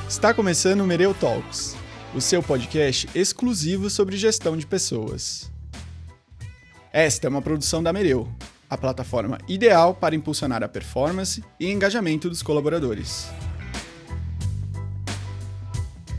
Está começando o Mereu Talks, o seu podcast exclusivo sobre gestão de pessoas. Esta é uma produção da Mereu, a plataforma ideal para impulsionar a performance e engajamento dos colaboradores.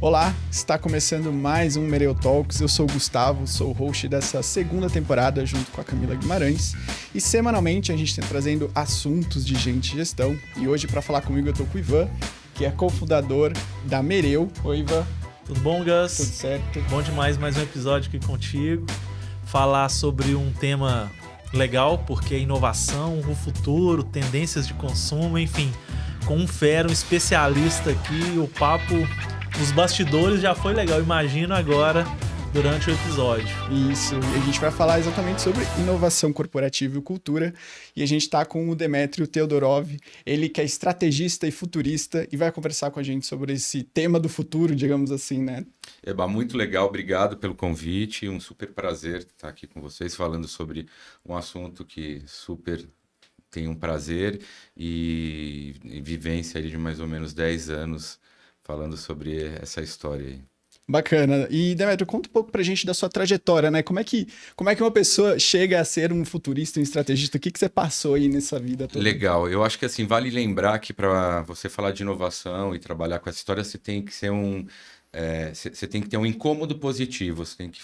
Olá, está começando mais um Mereu Talks. Eu sou o Gustavo, sou o host dessa segunda temporada junto com a Camila Guimarães e semanalmente a gente está trazendo assuntos de gente e gestão. E hoje para falar comigo eu estou com o Ivan, que é cofundador da Mereu. Oi, Ivan. Tudo bom, Gus? Tudo certo. Bom demais, mais um episódio aqui contigo. Falar sobre um tema legal, porque é inovação, o futuro, tendências de consumo, enfim. Com um fera, um especialista aqui, o papo nos bastidores já foi legal. Imagino agora, durante o episódio. Isso, e a gente vai falar exatamente sobre inovação corporativa e cultura. E a gente está com o Demetrio Teodorov, ele que é estrategista e futurista, e vai conversar com a gente sobre esse tema do futuro, digamos assim, né? Eba, muito legal, obrigado pelo convite, um super prazer estar aqui com vocês falando sobre um assunto que super tem um prazer e vivência ali de mais ou menos 10 anos falando sobre essa história aí. Bacana. E, Demetrio, conta um pouco pra gente da sua trajetória, né? Como é que uma pessoa chega a ser um futurista, um estrategista? O que você passou aí nessa vida toda? Legal. Eu acho que assim, vale lembrar que para você falar de inovação e trabalhar com essa história, você tem que ser você tem que ter um incômodo positivo, você tem que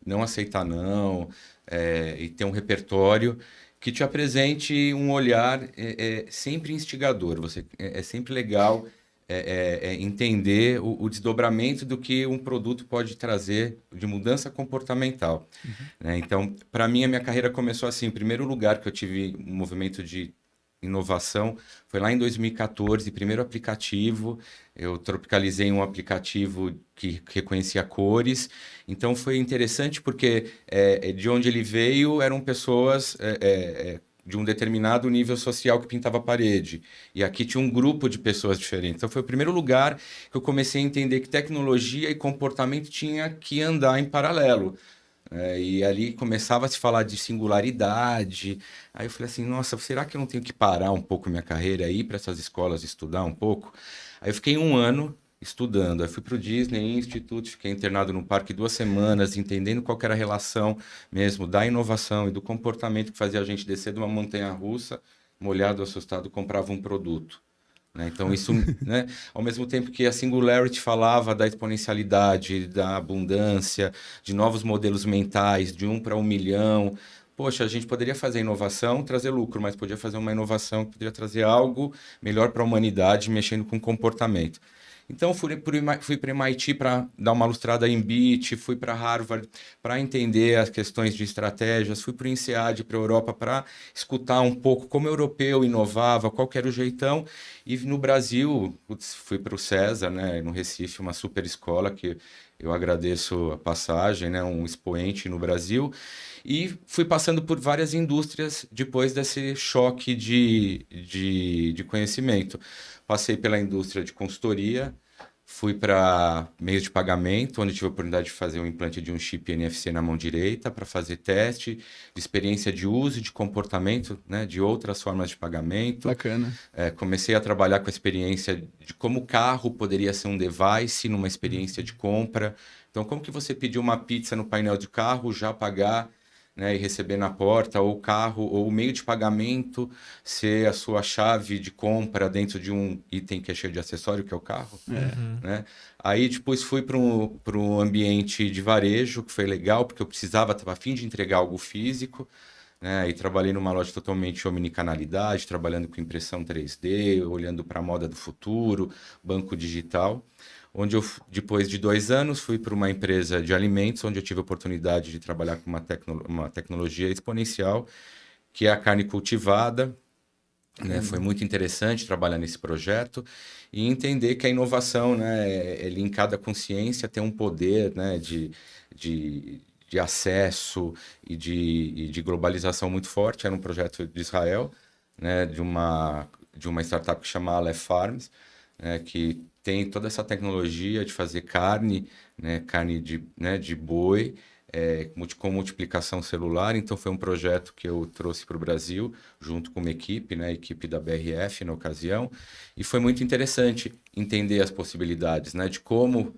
não aceitar não, e ter um repertório que te apresente um olhar sempre instigador. É sempre legal entender o desdobramento do que um produto pode trazer de mudança comportamental. Né? Então, para mim, a minha carreira começou assim. Em primeiro lugar que eu tive um movimento de inovação foi lá em 2014, primeiro aplicativo. Eu tropicalizei um aplicativo que reconhecia cores. Então, foi interessante porque de onde ele veio eram pessoas de um determinado nível social que pintava a parede. E aqui tinha um grupo de pessoas diferentes. Então foi o primeiro lugar que eu comecei a entender que tecnologia e comportamento tinha que andar em paralelo. E ali começava a se falar de singularidade. Aí eu falei assim, nossa, será que eu não tenho que parar um pouco minha carreira e ir para essas escolas estudar um pouco? Aí eu fiquei um ano estudando. Aí fui para o Disney Institute, fiquei internado no parque 2 semanas, entendendo qual que era a relação mesmo da inovação e do comportamento que fazia a gente descer de uma montanha-russa, molhado, assustado, comprava um produto. Né? Então isso, né? Ao mesmo tempo que a Singularity falava da exponencialidade, da abundância, de novos modelos mentais, de 1 para 1 milhão. Poxa, a gente poderia fazer inovação, trazer lucro, mas podia fazer uma inovação que poderia trazer algo melhor para a humanidade, mexendo com comportamento. Então, fui para MIT para dar uma lustrada em BIT, fui para Harvard para entender as questões de estratégias, fui para o INSEAD, para a Europa, para escutar um pouco como o europeu inovava, qual que era o jeitão. E no Brasil, fui para o César, né, no Recife, uma super escola que eu agradeço a passagem, né, um expoente no Brasil. E fui passando por várias indústrias depois desse choque de conhecimento. Passei pela indústria de consultoria, fui para meios de pagamento, onde tive a oportunidade de fazer um implante de um chip NFC na mão direita para fazer teste de experiência de uso e de comportamento, né, de outras formas de pagamento. Bacana. Comecei a trabalhar com a experiência de como o carro poderia ser um device numa experiência de compra. Então, como que você pedir uma pizza no painel de carro, já pagar, né, e receber na porta, ou o carro, ou o meio de pagamento ser a sua chave de compra dentro de um item que é cheio de acessório, que é o carro. Né? Aí depois fui para um ambiente de varejo, que foi legal, porque eu estava a fim de entregar algo físico. Né? E trabalhei numa loja totalmente omnicanalidade, trabalhando com impressão 3D, olhando para a moda do futuro, banco digital. Onde eu, depois de 2 anos, fui para uma empresa de alimentos, onde eu tive a oportunidade de trabalhar com uma tecnologia exponencial, que é a carne cultivada. Né? Foi muito interessante trabalhar nesse projeto e entender que a inovação, né, é linkada com ciência, tem um poder, né, de acesso e de globalização muito forte. Era um projeto de Israel, né, de uma startup que chama Aleph Farms, que tem toda essa tecnologia de fazer carne, né, carne de boi, com multiplicação celular. Então, foi um projeto que eu trouxe para o Brasil, junto com uma equipe, né, a equipe da BRF na ocasião, e foi muito interessante entender as possibilidades, né, de como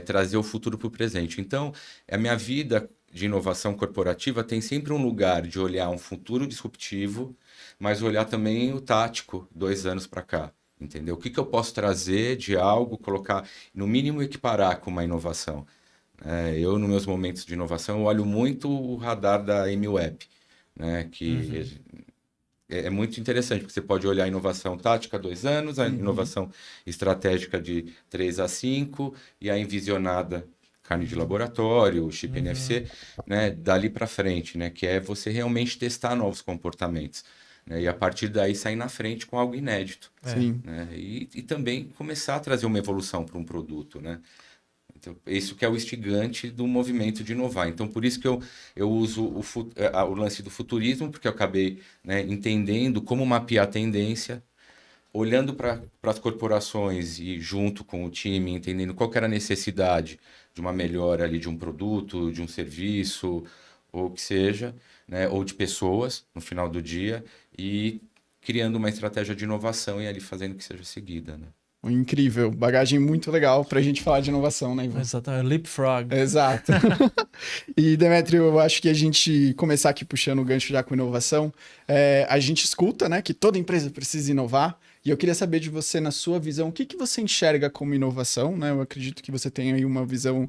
trazer o futuro para o presente. Então, a minha vida de inovação corporativa tem sempre um lugar de olhar um futuro disruptivo, mas olhar também o tático 2 anos para cá. Entendeu? O que eu posso trazer de algo, colocar, no mínimo, equiparar com uma inovação. Eu, nos meus momentos de inovação, eu olho muito o radar da MWeb, né? Que é muito interessante, porque você pode olhar a inovação tática 2 anos, a inovação estratégica de 3 a 5 e a envisionada carne de laboratório, o chip NFC, né? Dali para frente, né? Que é você realmente testar novos comportamentos. Né? E a partir daí sair na frente com algo inédito. Sim. Né? E também começar a trazer uma evolução para um produto, né? Então, isso que é o instigante do movimento de inovar. Então, por isso que eu uso o lance do futurismo, porque eu acabei, né, entendendo como mapear a tendência, olhando para as corporações e junto com o time, entendendo qual que era a necessidade de uma melhora ali de um produto, de um serviço, ou o que seja, né, ou de pessoas no final do dia, e criando uma estratégia de inovação e ali fazendo que seja seguida, né? Incrível, bagagem muito legal pra gente falar de inovação, né, Ivan? Exatamente, leapfrog. Exato. E, Demetrio, eu acho que a gente começar aqui puxando o gancho já com inovação, a gente escuta, né, que toda empresa precisa inovar, e eu queria saber de você, na sua visão, o que você enxerga como inovação, né? Eu acredito que você tem aí uma visão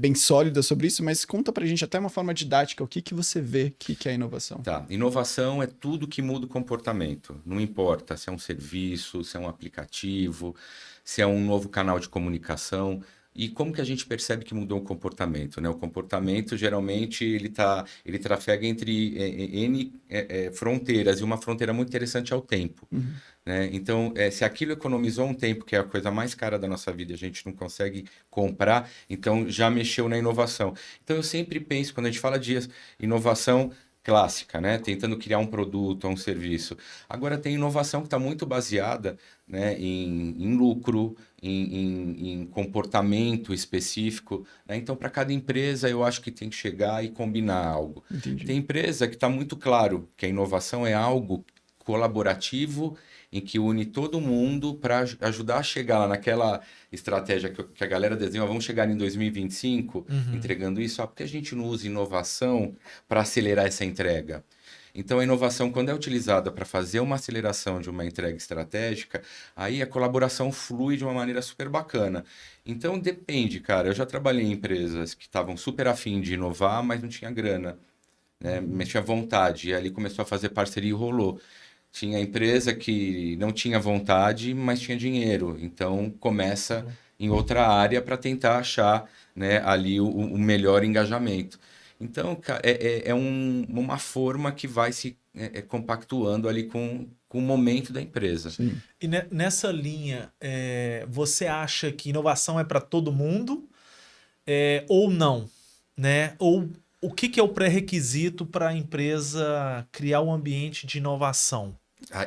bem sólida sobre isso, mas conta pra gente até uma forma didática, o que você vê que é inovação. Tá, inovação é tudo que muda o comportamento, não importa se é um serviço, se é um aplicativo, se é um novo canal de comunicação. E como que a gente percebe que mudou o comportamento, né? O comportamento, geralmente, ele trafega entre N fronteiras, e uma fronteira muito interessante é o tempo. Né? Então, se aquilo economizou um tempo, que é a coisa mais cara da nossa vida, a gente não consegue comprar, então já mexeu na inovação. Então, eu sempre penso, quando a gente fala de inovação clássica, né? Tentando criar um produto ou um serviço. Agora, tem inovação que está muito baseada, né, em lucro, em comportamento específico. Né? Então, para cada empresa, eu acho que tem que chegar e combinar algo. Entendi. Tem empresa que está muito claro que a inovação é algo colaborativo, em que une todo mundo para ajudar a chegar lá naquela estratégia que a galera desenha. Vamos chegar em 2025 entregando isso. Porque a gente não usa inovação para acelerar essa entrega. Então, a inovação, quando é utilizada para fazer uma aceleração de uma entrega estratégica, aí a colaboração flui de uma maneira super bacana. Então, depende, cara. Eu já trabalhei em empresas que estavam super afim de inovar, mas não tinha grana, né? Mas tinha vontade. E ali começou a fazer parceria e rolou. Tinha empresa que não tinha vontade, mas tinha dinheiro. Então, começa em outra área para tentar achar, né, ali o melhor engajamento. Então, uma forma que vai se compactuando ali com o momento da empresa. Sim. E nessa linha, você acha que inovação é para todo mundo ou não? Né? Ou o que é o pré-requisito para a empresa criar um ambiente de inovação?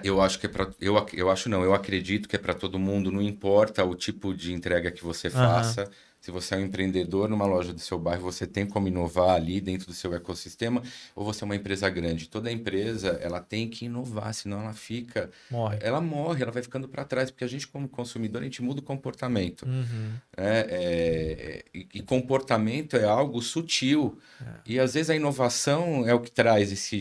Eu acho que eu acredito que é para todo mundo, não importa o tipo de entrega que você faça. Se você é um empreendedor numa loja do seu bairro, você tem como inovar ali dentro do seu ecossistema, ou você é uma empresa grande. Toda empresa, ela tem que inovar, senão ela fica... Morre. Ela morre, ela vai ficando para trás, porque a gente, como consumidor, a gente muda o comportamento. E comportamento é algo sutil. E, às vezes, a inovação é o que traz esse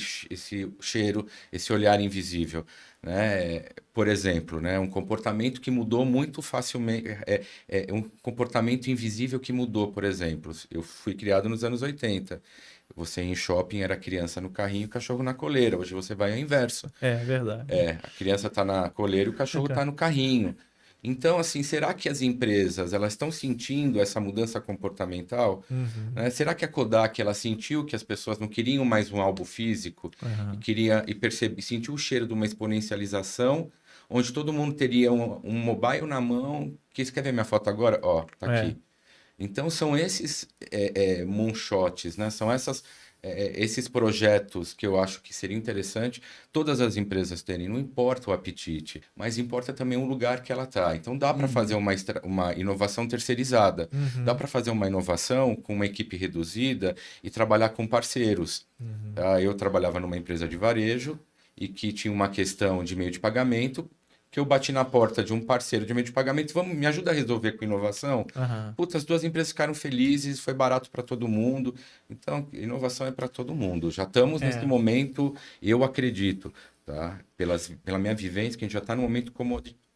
cheiro, esse olhar invisível. Né? Por exemplo, né? Um comportamento que mudou muito facilmente, um comportamento invisível que mudou, por exemplo. Eu fui criado nos anos 80. Você em shopping era criança no carrinho e cachorro na coleira. Hoje você vai ao inverso. É verdade. A criança está na coleira e o cachorro está no carrinho. Então, assim, será que as empresas elas estão sentindo essa mudança comportamental? Né? Será que a Kodak ela sentiu que as pessoas não queriam mais um álbum físico e sentiu o cheiro de uma exponencialização, onde todo mundo teria um mobile na mão? Você quer ver minha foto agora? Ó, tá aqui. Então, são esses moonshots, né? São essas esses projetos que eu acho que seria interessante todas as empresas terem, não importa o apetite, mas importa também o lugar que ela está. Então dá para fazer uma inovação terceirizada, dá para fazer uma inovação com uma equipe reduzida e trabalhar com parceiros. Tá? Eu trabalhava numa empresa de varejo e que tinha uma questão de meio de pagamento, que eu bati na porta de um parceiro de meio de pagamento, me ajuda a resolver com inovação? Putz, as duas empresas ficaram felizes, foi barato para todo mundo. Então, inovação é para todo mundo. Já estamos nesse momento, eu acredito, tá? Pela minha vivência, que a gente já está no momento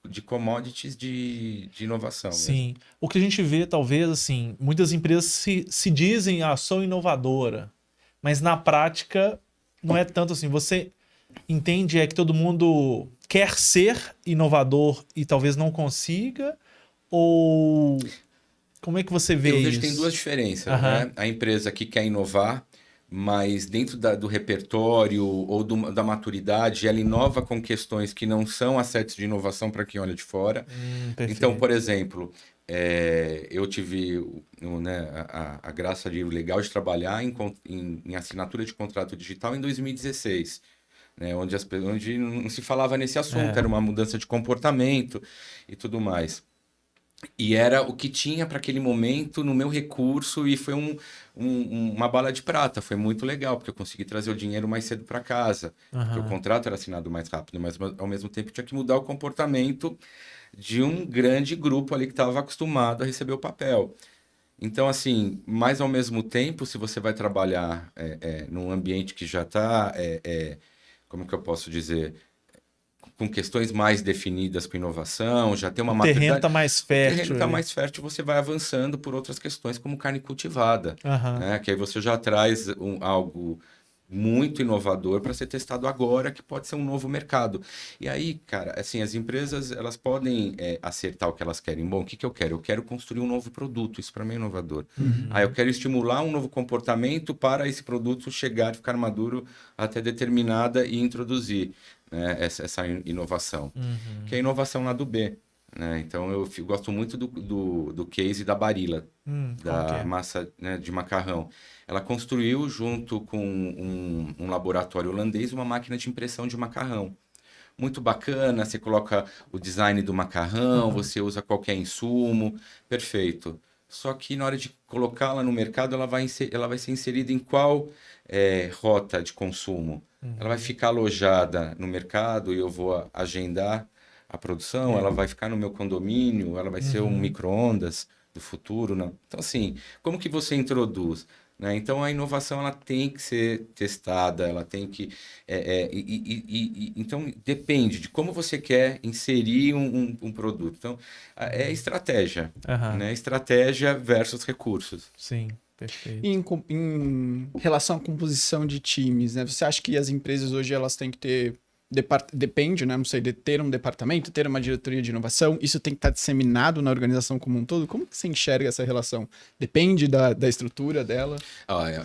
de commodities de inovação. Sim. Mesmo. O que a gente vê, talvez, assim, muitas empresas se dizem, sou inovadora, mas na prática não é tanto assim. Você entende que todo mundo quer ser inovador e talvez não consiga? Ou como é que você vê isso? Eu vejo que tem duas diferenças, né? A empresa que quer inovar, mas dentro do repertório ou da maturidade, ela inova com questões que não são assets de inovação para quem olha de fora. Então, por exemplo, eu tive a graça legal de trabalhar em assinatura de contrato digital em 2016. Né, onde não se falava nesse assunto, era uma mudança de comportamento e tudo mais. E era o que tinha para aquele momento no meu recurso e foi uma bala de prata. Foi muito legal, porque eu consegui trazer o dinheiro mais cedo para casa. Porque o contrato era assinado mais rápido, mas ao mesmo tempo tinha que mudar o comportamento de um grande grupo ali que estava acostumado a receber o papel. Então, assim, mas ao mesmo tempo, se você vai trabalhar num ambiente que já está... como que eu posso dizer, com questões mais definidas com inovação, já tem uma maturidade... O terreno está mais fértil. O terreno está mais fértil, você vai avançando por outras questões, como carne cultivada, né? Que aí você já traz algo muito inovador para ser testado agora, que pode ser um novo mercado. E aí, cara, assim, as empresas, elas podem acertar o que elas querem. Bom, o que eu quero? Eu quero construir um novo produto, isso para mim é inovador. Eu quero estimular um novo comportamento para esse produto chegar, ficar maduro até determinada e introduzir, né, essa inovação. Que é a inovação lá do B. Né? Então, eu gosto muito do case da Barilla, da massa, né, de macarrão. Ela construiu, junto com um laboratório holandês, uma máquina de impressão de macarrão. Muito bacana, você coloca o design do macarrão, você usa qualquer insumo, perfeito. Só que na hora de colocá-la no mercado, ela vai ser inserida em qual rota de consumo? Ela vai ficar alojada no mercado e eu vou agendar a produção, ela vai ficar no meu condomínio, ela vai ser um micro-ondas do futuro, não? Então, assim, como que você introduz? Né? Então, a inovação ela tem que ser testada, ela tem que... então, depende de como você quer inserir um produto. Então, é estratégia, né? Estratégia versus recursos. Sim, perfeito. E em relação à composição de times, né? Você acha que as empresas hoje elas têm que ter... Depende, né? Não sei, de ter um departamento, ter uma diretoria de inovação, isso tem que estar disseminado na organização como um todo? Como que você enxerga essa relação? Depende da estrutura dela?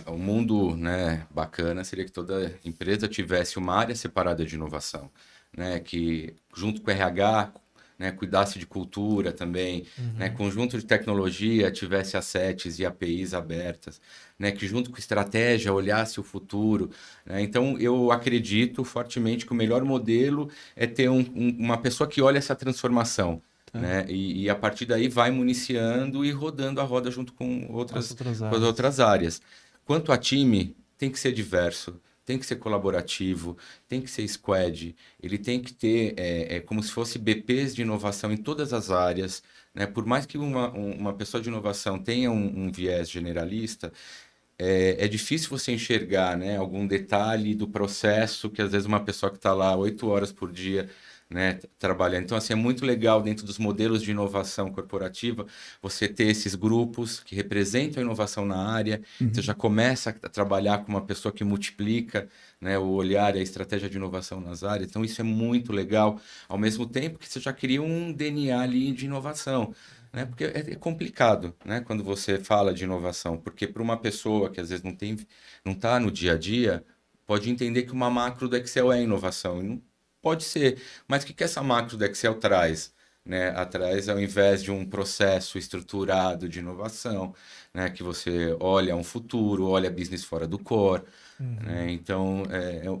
O mundo, né, bacana seria que toda empresa tivesse uma área separada de inovação, né? Que junto com o RH, né, cuidasse de cultura também, né, conjunto de tecnologia, tivesse assets e APIs abertas, né, que junto com estratégia olhasse o futuro. Né? Então, eu acredito fortemente que o melhor modelo é ter uma pessoa que olha essa transformação. Né? E a partir daí vai municiando e rodando a roda junto com as outras áreas. Quanto a time, tem que ser diverso. Tem que ser colaborativo, tem que ser squad, ele tem que ter como se fosse BPs de inovação em todas as áreas. Né? Por mais que uma pessoa de inovação tenha um viés generalista, é difícil você enxergar, né, algum detalhe do processo que às vezes uma pessoa que está lá 8 horas por dia, né, trabalhando. Então, assim, é muito legal dentro dos modelos de inovação corporativa você ter esses grupos que representam a inovação na área. Você já começa a trabalhar com uma pessoa que multiplica, né, o olhar e a estratégia de inovação nas áreas. Então, isso é muito legal. Ao mesmo tempo que você já cria um DNA ali de inovação. Né? Porque é complicado, né, quando você fala de inovação. Porque para uma pessoa que às vezes não está no dia a dia, pode entender que uma macro do Excel é inovação. E não pode ser, mas o que essa macro do Excel traz? né, atrás, ao invés de um processo estruturado de inovação, né, que você olha um futuro, olha business fora do core. Né? Então,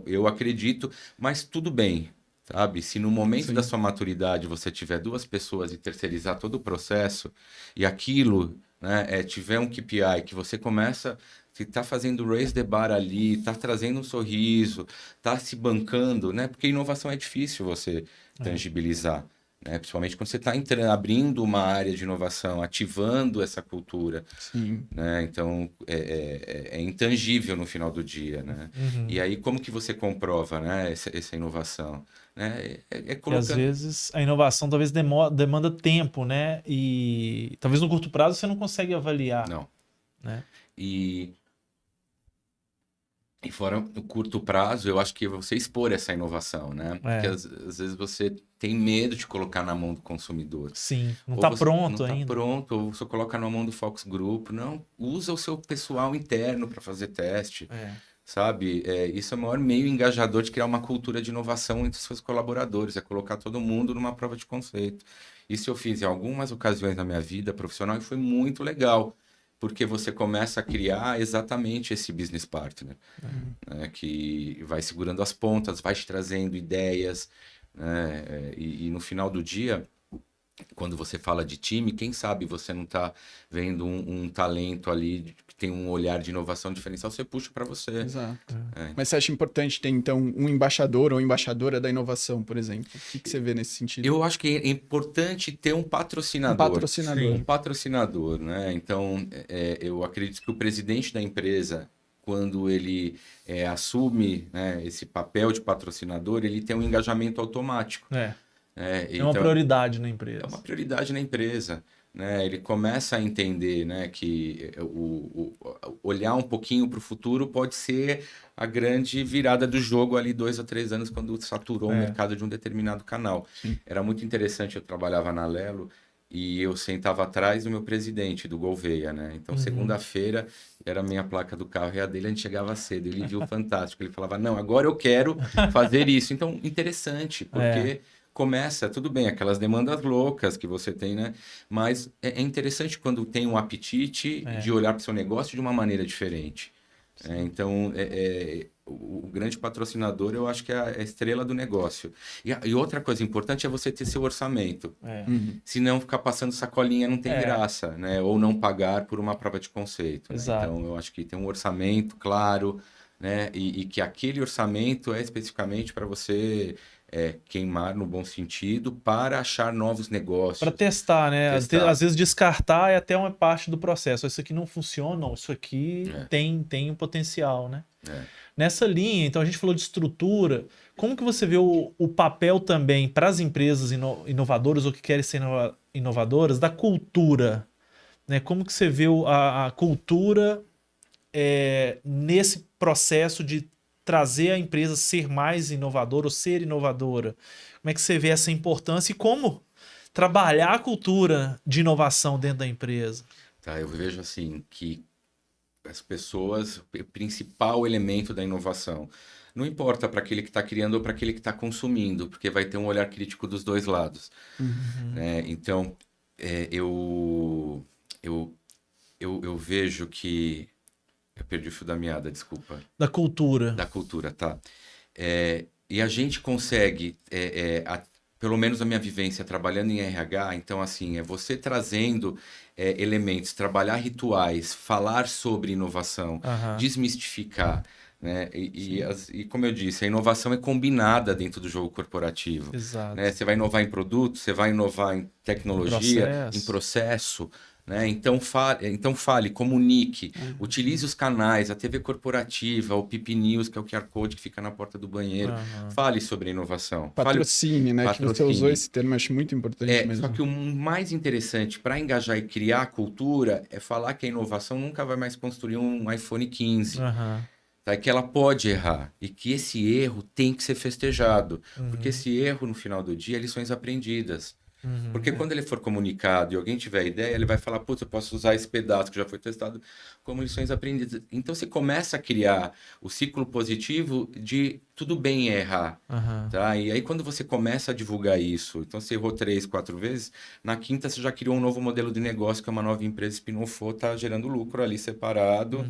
eu acredito, mas tudo bem, sabe? Se no momento Sim. da sua maturidade você tiver 2 pessoas e terceirizar todo o processo e aquilo, né, tiver um KPI que você começa, se está fazendo raise the bar ali, está trazendo um sorriso, está se bancando, né? Porque inovação é difícil você tangibilizar. Né? Principalmente quando você está abrindo uma área de inovação, ativando essa cultura. Sim. Né? Então, é intangível no final do dia. Né? E aí, como que você comprova, né, essa inovação? Né? E às Colocando... vezes a inovação talvez demanda tempo, né? E talvez no curto prazo você não consegue avaliar. Não. Né? E fora o curto prazo, eu acho que é você expor essa inovação, né? Porque às vezes você tem medo de colocar na mão do consumidor. Sim, não Ou está você pronto não tá ainda. pronto, ou você coloca na mão do Focus Group. Não, usa o seu pessoal interno para fazer teste, sabe? Isso é o maior meio engajador de criar uma cultura de inovação entre os seus colaboradores, é colocar todo mundo numa prova de conceito. Isso eu fiz em algumas ocasiões na minha vida profissional e foi muito legal. Porque você começa a criar exatamente esse business partner, né, que vai segurando as pontas, vai te trazendo ideias, né, e no final do dia, quando você fala de time, quem sabe você não está vendo um talento ali que tem um olhar de inovação diferencial, você puxa para você. Exato. Mas você acha importante ter, então, um embaixador ou embaixadora da inovação, por exemplo? O que você vê nesse sentido? Eu acho que é importante ter um patrocinador. Um patrocinador. Um patrocinador, né? Então, eu acredito que o presidente da empresa, quando ele assume, né, esse papel de patrocinador, ele tem um engajamento automático. É uma prioridade na empresa. É uma prioridade na empresa. Né? Ele começa a entender, né, que olhar um pouquinho para o futuro pode ser a grande virada do jogo ali 2 a 3 anos, quando saturou o mercado de um determinado canal. Sim. Era muito interessante, eu trabalhava na Lelo e eu sentava atrás do meu presidente, do Gouveia, né? Então, segunda-feira era a minha placa do carro e a dele, a gente chegava cedo. Ele viu fantástico, ele falava, não, agora eu quero fazer isso. Então, interessante, porque... Começa, tudo bem, aquelas demandas loucas que você tem, né? Mas é interessante quando tem um apetite de olhar para o seu negócio de uma maneira diferente. Então, o grande patrocinador, eu acho que é a estrela do negócio. E outra coisa importante é você ter seu orçamento. Se não ficar passando sacolinha, não tem graça, né? Ou não pagar por uma prova de conceito. Né? Então, eu acho que tem um orçamento claro, né? E que aquele orçamento é especificamente para você... queimar no bom sentido para achar novos negócios. Para testar, né? Às vezes descartar é até uma parte do processo. Isso aqui não funciona, não. Isso aqui tem um potencial, né? Nessa linha, então a gente falou de estrutura. Como que você vê o papel também para as empresas inovadoras ou que querem ser inovadoras da cultura? Né? Como que você vê a cultura nesse processo de trazer a empresa a ser mais inovadora ou ser inovadora? Como é que você vê essa importância e como trabalhar a cultura de inovação dentro da empresa? Tá, eu vejo assim que as pessoas, o principal elemento da inovação, não importa para aquele que está criando ou para aquele que está consumindo, porque vai ter um olhar crítico dos dois lados. Né? Então, eu vejo que... Eu perdi o fio da meada, desculpa. Da cultura. Da cultura, tá. E a gente consegue, pelo menos a minha vivência trabalhando em RH, então assim, você trazendo elementos, trabalhar rituais, falar sobre inovação, desmistificar, né? E como eu disse, a inovação é combinada dentro do jogo corporativo. Exato. Né? Você vai inovar em produto, você vai inovar em tecnologia, em processo. Né? Então fale, comunique, utilize os canais, a TV corporativa, o Pip News, que é o QR Code que fica na porta do banheiro. Fale sobre a inovação. Patrocine, né? Que você usou esse termo, acho muito importante mesmo. Só que o mais interessante para engajar e criar a cultura é falar que a inovação nunca vai mais construir um iPhone 15. Tá? Que ela pode errar e que esse erro tem que ser festejado. Porque esse erro, no final do dia, é lições aprendidas. Porque quando ele for comunicado e alguém tiver ideia, ele vai falar, putz, eu posso usar esse pedaço que já foi testado como lições aprendidas. Então você começa a criar o ciclo positivo de tudo bem errar, tá? E aí quando você começa a divulgar isso, então você errou 3, 4 vezes, na quinta você já criou um novo modelo de negócio, que é uma nova empresa spin-off, tá gerando lucro ali separado.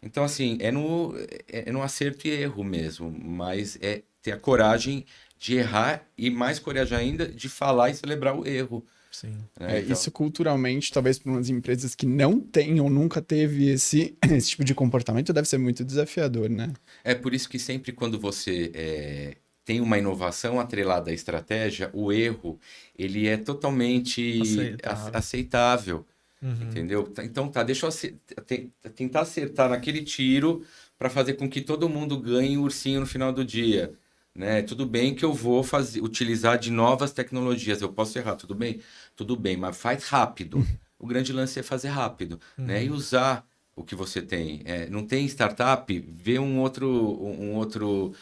Então, assim, é no acerto e erro mesmo, mas é ter a coragem de errar e mais coragem ainda de falar e celebrar o erro. Sim. Né? Então, Isso culturalmente, talvez para umas empresas que não têm ou nunca teve esse tipo de comportamento, deve ser muito desafiador, né? é por isso que sempre quando você tem uma inovação atrelada à estratégia, o erro, ele é totalmente aceitável. Entendeu? Então tá, deixa eu tentar acertar naquele tiro para fazer com que todo mundo ganhe o ursinho no final do dia. Né? Tudo bem que eu vou utilizar de novas tecnologias, eu posso errar, tudo bem? Tudo bem, mas faz rápido. O grande lance é fazer rápido, né? E usar o que você tem. Não tem startup, vê um outro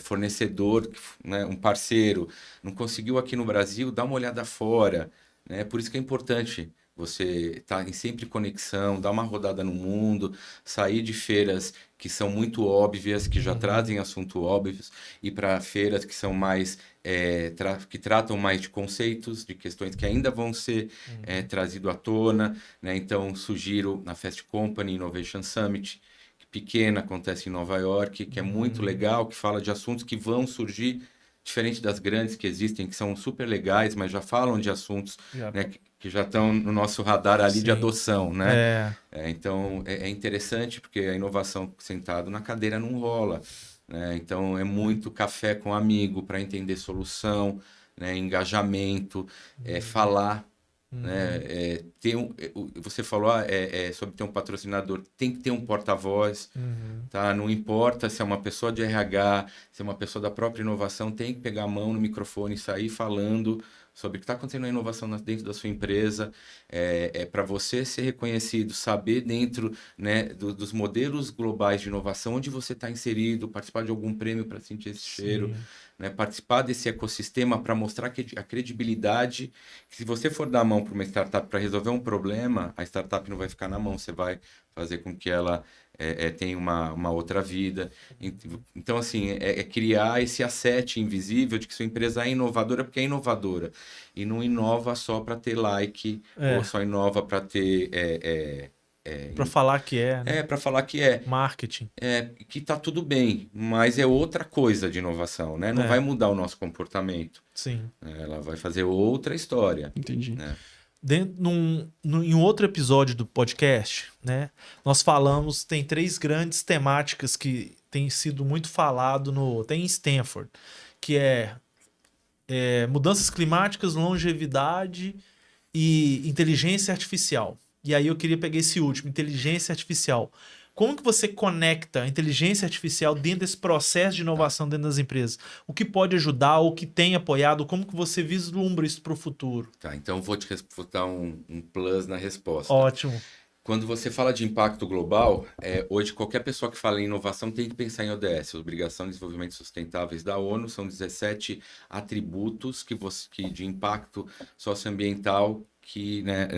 fornecedor, né? Um parceiro, não conseguiu aqui no Brasil, dá uma olhada fora. Né? Por isso que é importante você estar em sempre conexão, dar uma rodada no mundo, sair de feiras que são muito óbvias, que já trazem assunto óbvios, e para feiras que são mais que tratam mais de conceitos, de questões que ainda vão ser trazido à tona. Né? Então, sugiro na Fast Company Innovation Summit, que pequena, acontece em Nova York, que é muito legal, que fala de assuntos que vão surgir, diferente das grandes que existem, que são super legais, mas já falam de assuntos, né, que já estão no nosso radar ali de adoção, né? Então, é interessante porque a inovação sentado na cadeira não rola, né? Então, é muito café com amigo para entender solução, né? Engajamento, falar, né? Você falou sobre ter um patrocinador, tem que ter um porta-voz, tá? Não importa se é uma pessoa de RH, se é uma pessoa da própria inovação, tem que pegar a mão no microfone e sair falando sobre o que está acontecendo na inovação dentro da sua empresa, para você ser reconhecido, saber dentro, né, dos modelos globais de inovação, onde você está inserido, participar de algum prêmio para sentir esse cheiro, né, participar desse ecossistema para mostrar a credibilidade, que se você for dar a mão para uma startup para resolver um problema, a startup não vai ficar na mão, você vai fazer com que ela tenha uma outra vida. Então, assim, criar esse asset invisível de que sua empresa é inovadora porque é inovadora. E não inova só para ter like, ou só inova para ter... para falar que né? Para falar que é. Marketing. Que tá tudo bem, mas é outra coisa de inovação, né? Não vai mudar o nosso comportamento. Sim. Ela vai fazer outra história. Entendi. Né? Em outro episódio do podcast, né, nós falamos, tem 3 grandes temáticas que têm sido muito falado tem em Stanford, que mudanças climáticas, longevidade e inteligência artificial. E aí eu queria pegar esse último, inteligência artificial. Como que você conecta a inteligência artificial dentro desse processo de inovação dentro das empresas? O que pode ajudar, o que tem apoiado, como que você vislumbra isso para o futuro? Tá, então vou dar um plus na resposta. Ótimo. Quando você fala de impacto global, hoje qualquer pessoa que fala em inovação tem que pensar em ODS, Obrigação de Desenvolvimento Sustentáveis da ONU, são 17 atributos de impacto socioambiental que, né,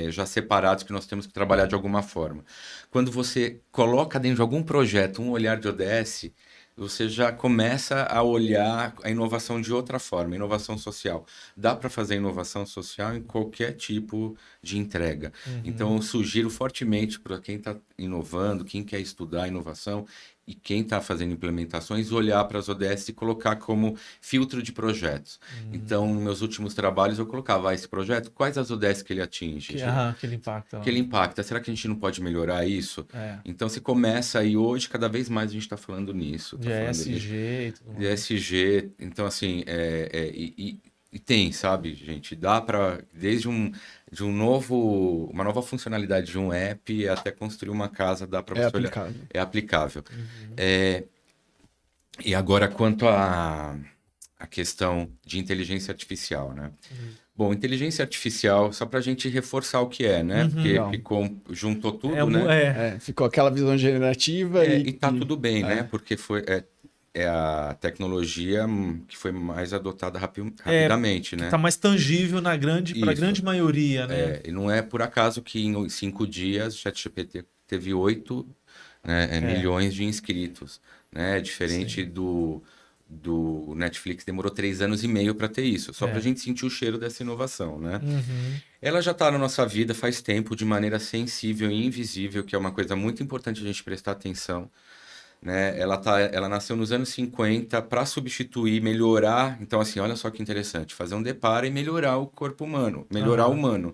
já separados, que nós temos que trabalhar de alguma forma. Quando você coloca dentro de algum projeto um olhar de ODS, você já começa a olhar a inovação de outra forma, inovação social. Dá para fazer inovação social em qualquer tipo de entrega. Então, eu sugiro fortemente para quem está inovando, quem quer estudar inovação e quem está fazendo implementações, olhar para as ODS e colocar como filtro de projetos. Então, nos meus últimos trabalhos, eu colocava esse projeto, quais as ODS que ele atinge? Que ele impacta. Que ele impacta. Será que a gente não pode melhorar isso? Então, você começa, e hoje, cada vez mais a gente está falando nisso. De ESG e tudo mais. De ESG. Então, assim, e tem, sabe, gente? Dá para, desde uma nova funcionalidade de um app até construir uma casa, dá para você olhar. É aplicável. E agora, quanto à questão de inteligência artificial, né? Bom, inteligência artificial, só para a gente reforçar o que né? Porque juntou tudo, né? Ficou aquela visão generativa e tá tudo bem, né? Porque é a tecnologia que foi mais adotada rapidamente, né? Tá mais tangível para a Isso. grande maioria, né? E não é por acaso que em 5 dias o ChatGPT teve 8, né, milhões de inscritos, né? Diferente do Netflix, demorou 3 anos e meio para ter isso, só para a gente sentir o cheiro dessa inovação, né? Uhum. Ela já está na nossa vida faz tempo, de maneira sensível e invisível, que é uma coisa muito importante a gente prestar atenção, né? Ela nasceu nos anos 50 para substituir, melhorar. Então, assim, olha só que interessante, fazer um deparo e melhorar o corpo humano, melhorar o humano,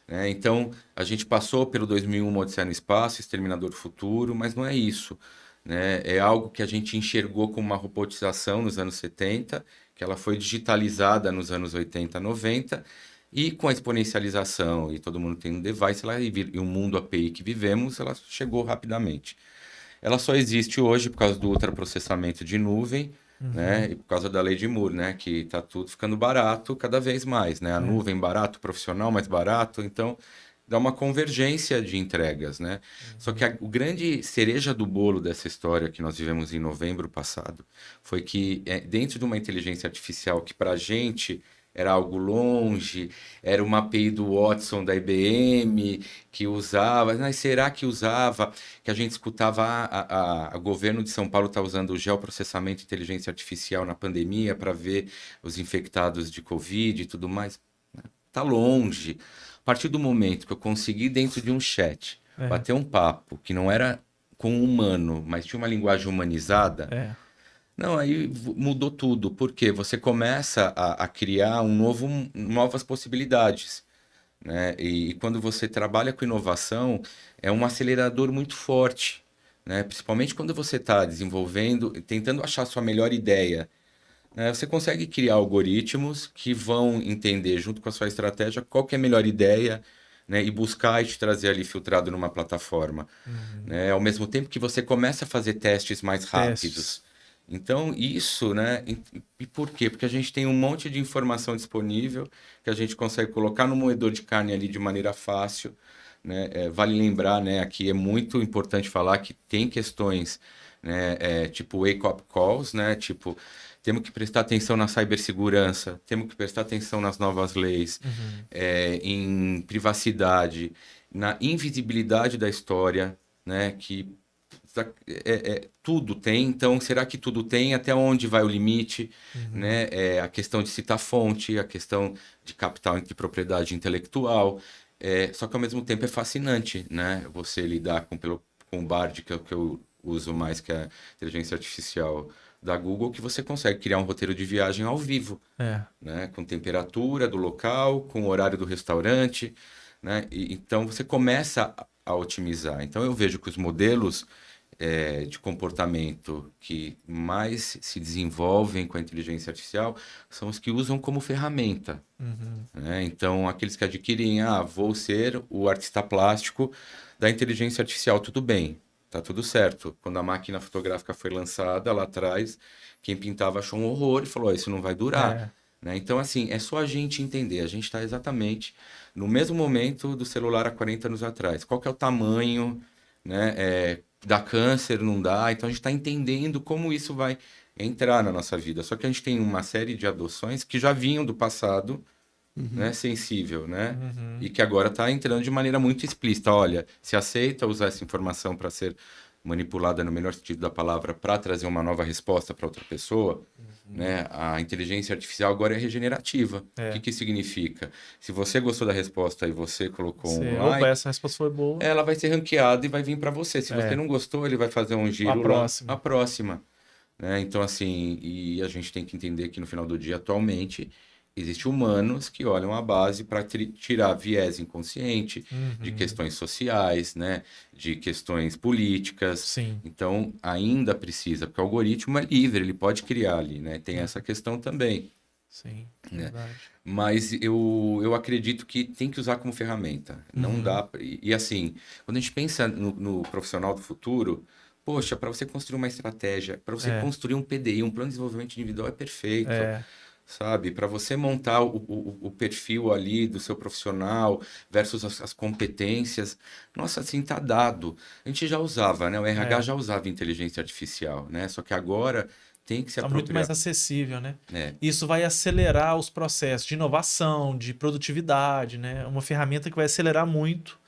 né? Então, a gente passou pelo 2001, Uma Odisseia no Espaço, Exterminador do Futuro, mas não é isso, né? É algo que a gente enxergou como uma robotização nos anos 70, que ela foi digitalizada nos anos 80, 90, e com a exponencialização, e todo mundo tem um device, e o mundo API que vivemos, ela chegou rapidamente. Ela só existe hoje por causa do ultraprocessamento de nuvem, né? E por causa da lei de Moore, né? Que está tudo ficando barato cada vez mais, né? A nuvem barato, o profissional mais barato, então dá uma convergência de entregas, né? Só que o grande cereja do bolo dessa história que nós vivemos em novembro passado foi que dentro de uma inteligência artificial que para a gente era algo longe, era uma API do Watson da IBM que usava, mas será que usava? Que a gente escutava, o governo de São Paulo está usando o geoprocessamento de inteligência artificial na pandemia para ver os infectados de Covid e tudo mais. Está longe. A partir do momento que eu consegui, dentro de um chat, bater um papo que não era com um humano, mas tinha uma linguagem humanizada... Não, aí mudou tudo, porque você começa a criar novas possibilidades, né? E quando você trabalha com inovação, é um acelerador muito forte, né? Principalmente quando você está desenvolvendo, tentando achar a sua melhor ideia, né? Você consegue criar algoritmos que vão entender, junto com a sua estratégia, qual que é a melhor ideia, né? E buscar e te trazer ali filtrado numa plataforma, né? Ao mesmo tempo que você começa a fazer testes mais rápidos. Então, isso, né? E por quê? Porque a gente tem um monte de informação disponível que a gente consegue colocar no moedor de carne ali de maneira fácil, né? Vale lembrar, né? Aqui é muito importante falar que tem questões, né? Tipo wake-up calls, né? Tipo, temos que prestar atenção na cibersegurança, temos que prestar atenção nas novas leis, em privacidade, na invisibilidade da história, né? Que tudo tem, então será que tudo tem? Até onde vai o limite? Né? A questão de citar fonte, a questão de capital de propriedade intelectual, só que ao mesmo tempo é fascinante, né? Você lidar com o Bard, que é o que eu uso mais, que é a inteligência artificial da Google, que você consegue criar um roteiro de viagem ao vivo, né? Com temperatura do local, com o horário do restaurante, né? Então você começa a otimizar. Então eu vejo que os modelos de comportamento que mais se desenvolvem com a inteligência artificial são os que usam como ferramenta. Né? Então, aqueles que adquirem, vou ser o artista plástico da inteligência artificial, tudo bem, tá tudo certo. Quando a máquina fotográfica foi lançada lá atrás, quem pintava achou um horror e falou, isso não vai durar. Né? Então, assim, é só a gente entender, a gente está exatamente no mesmo momento do celular há 40 anos atrás. Qual que é o tamanho, né? Dá câncer, não dá. Então a gente está entendendo como isso vai entrar na nossa vida. Só que a gente tem uma série de adoções que já vinham do passado, né, sensível, né? E que agora está entrando de maneira muito explícita. Olha, se aceita usar essa informação para ser manipulada no melhor sentido da palavra para trazer uma nova resposta para outra pessoa, né? A inteligência artificial agora é regenerativa. O que significa? Se você gostou da resposta e você colocou like, essa resposta foi boa, ela vai ser ranqueada e vai vir para você. Se você não gostou, ele vai fazer um giro a próxima. Né? Então, assim, e a gente tem que entender que no final do dia, atualmente, existem humanos que olham a base para tirar viés inconsciente de questões sociais, né? De questões políticas. Sim. Então, ainda precisa, porque o algoritmo é livre, ele pode criar ali, né? Tem essa questão também. Sim, né? Verdade. Mas eu acredito que tem que usar como ferramenta. Não dá... E assim, quando a gente pensa no profissional do futuro... Poxa, para você construir uma estratégia, para você construir um PDI, um plano de desenvolvimento individual é perfeito. Sabe? Para você montar o perfil ali do seu profissional versus as competências. Nossa, assim, tá dado. A gente já usava, né? O RH já usava inteligência artificial, né? Só que agora tem que se Tá muito apropriar. mais acessível, né? É. Isso vai acelerar os processos de inovação, de produtividade, né? Uma ferramenta que vai acelerar muito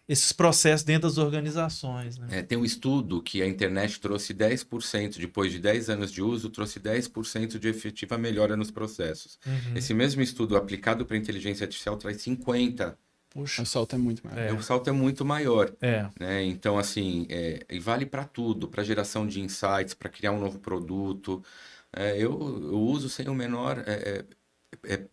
esses processos dentro das organizações, né? Tem um estudo que a internet trouxe 10%, depois de 10 anos de uso, trouxe 10% de efetiva melhora nos processos. Esse mesmo estudo aplicado para inteligência artificial traz 50%. Puxa. O salto é muito maior. O salto é muito maior. É. Né? Então, assim, e vale para tudo, para geração de insights, para criar um novo produto. Eu uso sem o menor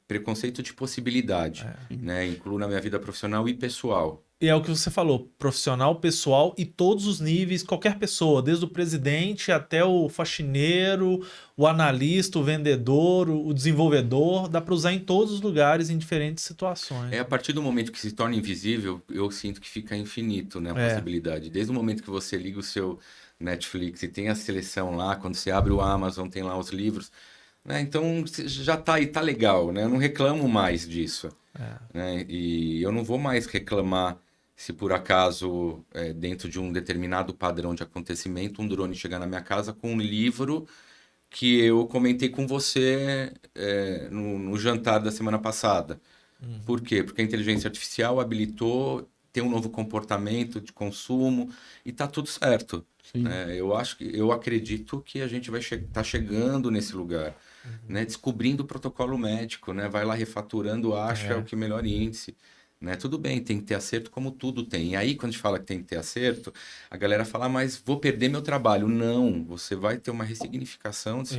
preconceito de possibilidade. Né? Incluo na minha vida profissional e pessoal. E é o que você falou, profissional, pessoal e todos os níveis, qualquer pessoa, desde o presidente até o faxineiro, o analista, o vendedor, o desenvolvedor, dá para usar em todos os lugares, em diferentes situações. A partir do momento que se torna invisível, eu sinto que fica infinito, né, a possibilidade. Desde o momento que você liga o seu Netflix e tem a seleção lá, quando você abre o Amazon, tem lá os livros, né, então já tá aí, tá legal, né, eu não reclamo mais disso. Né, e eu não vou mais reclamar se por acaso, dentro de um determinado padrão de acontecimento, um drone chegar na minha casa com um livro que eu comentei com você no jantar da semana passada. Por quê? Porque a inteligência artificial habilitou, tem um novo comportamento de consumo e tá tudo certo. Né? Eu acredito que a gente vai tá chegando nesse lugar, né? Descobrindo o protocolo médico, né? Vai lá refaturando, acha o que melhor índice. Né? Tudo bem, tem que ter acerto como tudo tem. E aí, quando a gente fala que tem que ter acerto, a galera fala, mas vou perder meu trabalho. Não, você vai ter uma ressignificação do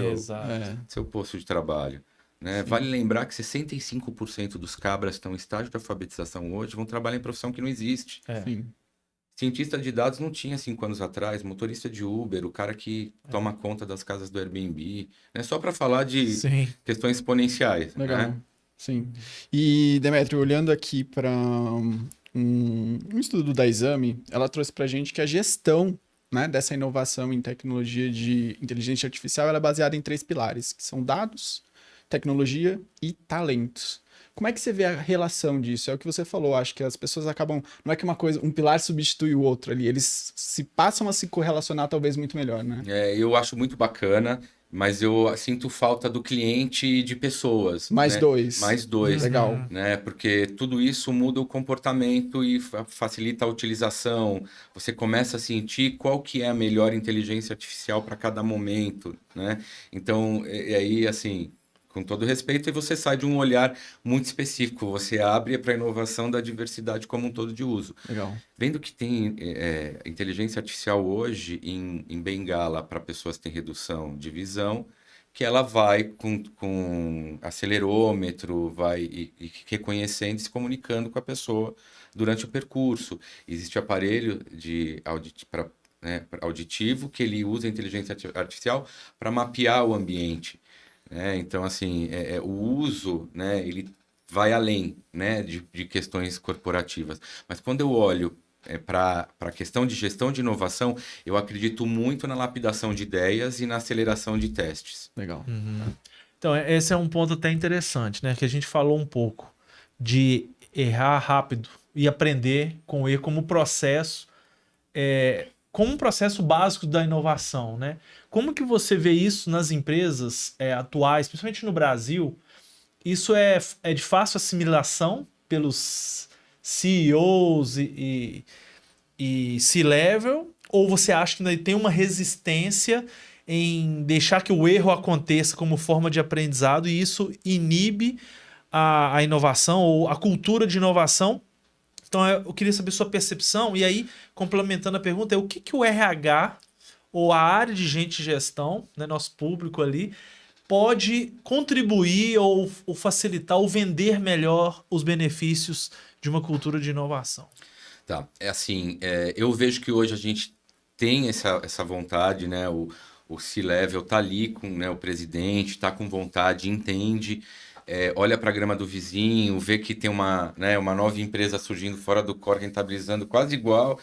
seu posto de trabalho. Né? Vale lembrar que 65% dos cabras que estão em estágio de alfabetização hoje vão trabalhar em profissão que não existe. Cientista de dados não tinha 5 anos atrás, motorista de Uber, o cara que toma conta das casas do Airbnb. Né? Só para falar de questões exponenciais. Legal. Né? Sim. E, Demetrio, olhando aqui para um estudo da Exame, ela trouxe para a gente que a gestão, né, dessa inovação em tecnologia de inteligência artificial ela é baseada em 3 pilares, que são dados, tecnologia e talentos. Como é que você vê a relação disso? É o que você falou, acho que as pessoas acabam... Não é que um pilar substitui o outro ali, eles se passam a se correlacionar talvez muito melhor, né? Eu acho muito bacana, mas eu sinto falta do cliente e de pessoas. Mais né? dois. Mais dois. Legal. Né? Porque tudo isso muda o comportamento e facilita a utilização. Você começa a sentir qual que é a melhor inteligência artificial para cada momento. Né? Então, aí, assim... Com todo respeito, e você sai de um olhar muito específico. Você abre para a inovação da diversidade como um todo de uso. Legal. Vendo que tem inteligência artificial hoje em bengala para pessoas que têm redução de visão, que ela vai com acelerômetro, vai e reconhecendo e se comunicando com a pessoa durante o percurso. Existe aparelho auditivo que ele usa a inteligência artificial para mapear o ambiente. Então, assim, o uso, né, ele vai além, né, de questões corporativas. Mas quando eu olho para a questão de gestão de inovação, eu acredito muito na lapidação de ideias e na aceleração de testes. Legal. Então, esse é um ponto até interessante, né, que a gente falou um pouco de errar rápido e aprender com o erro como processo, como um processo básico da inovação, né? Como que você vê isso nas empresas atuais, principalmente no Brasil? Isso é de fácil assimilação pelos CEOs e C-level? Ou você acha que ainda tem uma resistência em deixar que o erro aconteça como forma de aprendizado e isso inibe a inovação ou a cultura de inovação? Então, eu queria saber sua percepção. E aí, complementando a pergunta, o que o RH ou a área de gente de gestão, né, nosso público ali, pode contribuir ou facilitar ou vender melhor os benefícios de uma cultura de inovação? Tá, eu vejo que hoje a gente tem essa vontade, né? O C-level tá ali com, né, o presidente, tá com vontade, entende... olha para a grama do vizinho, vê que tem uma nova empresa surgindo fora do core, rentabilizando quase igual.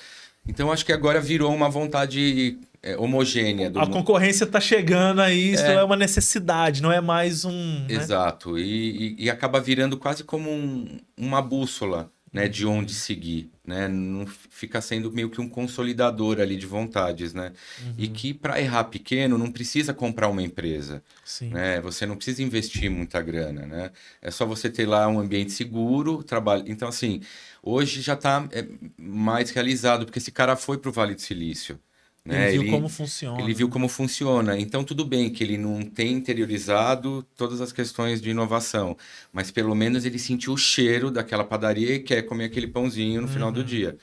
Então, acho que agora virou uma vontade homogênea. A concorrência está chegando aí, isso é uma necessidade, não é mais um... Exato, e acaba virando quase como uma bússola. né, de onde seguir, né? Não fica sendo meio que um consolidador ali de vontades, né? E que para errar pequeno não precisa comprar uma empresa, Sim. né? Você não precisa investir muita grana, né? É só você ter lá um ambiente seguro, trabalho. Então, assim, hoje já está mais realizado, porque esse cara foi para o Vale do Silício, né? Ele viu como funciona. Ele viu como funciona. Então, tudo bem que ele não tem interiorizado todas as questões de inovação, mas pelo menos ele sentiu o cheiro daquela padaria e quer comer aquele pãozinho no final do dia,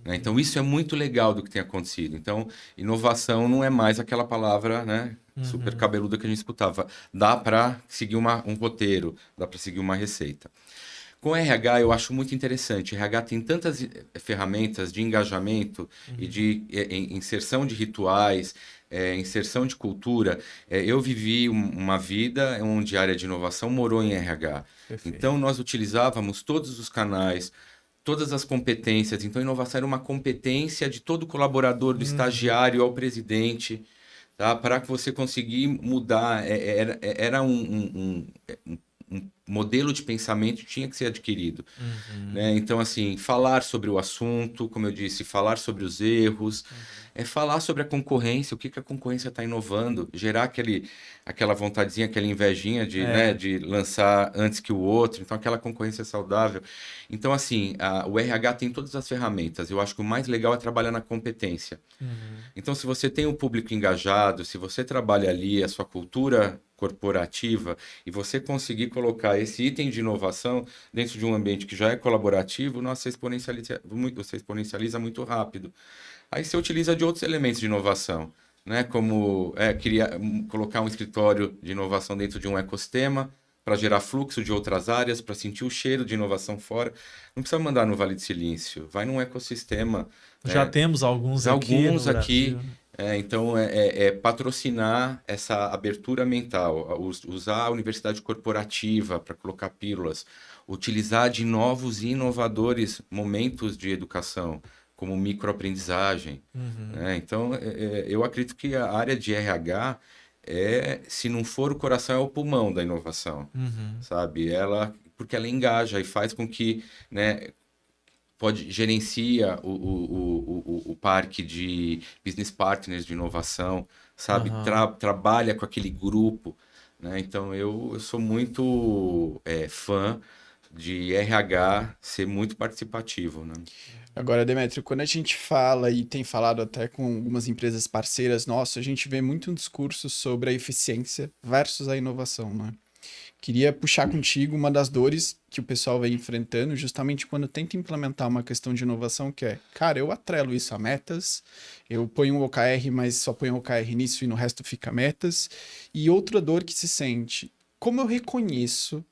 né? Então, isso é muito legal do que tem acontecido. Então, inovação não é mais aquela palavra, né, super cabeluda que a gente escutava. Dá para seguir um roteiro, dá para seguir uma receita. Com RH, eu acho muito interessante. RH tem tantas ferramentas de engajamento e de inserção de rituais, inserção de cultura. Eu vivi uma vida onde a área de inovação morou em RH. Perfeito. Então, nós utilizávamos todos os canais, todas as competências. Então, inovação era uma competência de todo colaborador, do estagiário ao presidente, tá? Para que você conseguir mudar. Era um modelo de pensamento que tinha que ser adquirido, né? Então, assim, falar sobre o assunto, como eu disse, falar sobre os erros, falar sobre a concorrência, o que a concorrência está inovando, gerar aquela vontadezinha, aquela invejinha de, né, de lançar antes que o outro, então aquela concorrência saudável. Então, assim, o RH tem todas as ferramentas. Eu acho que o mais legal é trabalhar na competência. Então, se você tem um público engajado, se você trabalha ali a sua cultura corporativa e você conseguir colocar esse item de inovação dentro de um ambiente que já é colaborativo, nossa, você exponencializa muito rápido. Aí você utiliza de outros elementos de inovação, né? Como colocar um escritório de inovação dentro de um ecossistema para gerar fluxo de outras áreas, para sentir o cheiro de inovação fora. Não precisa mandar no Vale do Silício, vai num ecossistema. Já temos alguns aqui no Brasil. Então, patrocinar essa abertura mental, usar a universidade corporativa para colocar pílulas, utilizar de novos e inovadores momentos de educação, como microaprendizagem. Né? Então, eu acredito que a área de RH, se não for o coração, é o pulmão da inovação, sabe? Porque ela engaja e faz com que, né, gerencia o parque de business partners de inovação, sabe? Trabalha com aquele grupo, né? Então, eu sou muito fã de RH ser muito participativo, né? Agora, Demétrio, quando a gente fala e tem falado até com algumas empresas parceiras nossas, a gente vê muito um discurso sobre a eficiência versus a inovação, né? Queria puxar contigo uma das dores que o pessoal vem enfrentando justamente quando tenta implementar uma questão de inovação, que é, cara, eu atrelo isso a metas, eu ponho um OKR, mas só ponho um OKR nisso e no resto fica metas. E outra dor que se sente, como eu reconheço,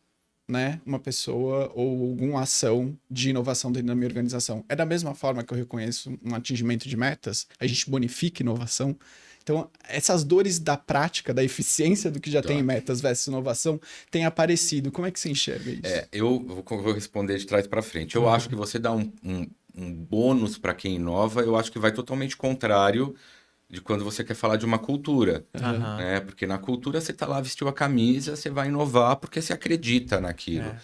né, uma pessoa ou alguma ação de inovação dentro da minha organização? É da mesma forma que eu reconheço um atingimento de metas? A gente bonifica inovação? Então, essas dores da prática, da eficiência do que já tem em metas versus inovação, têm aparecido. Como é que você enxerga isso? Eu vou responder de trás para frente. Eu acho que você dá um bônus para quem inova, eu acho que vai totalmente contrário de quando você quer falar de uma cultura. Né? Porque na cultura você está lá, vestiu a camisa, você vai inovar porque você acredita naquilo.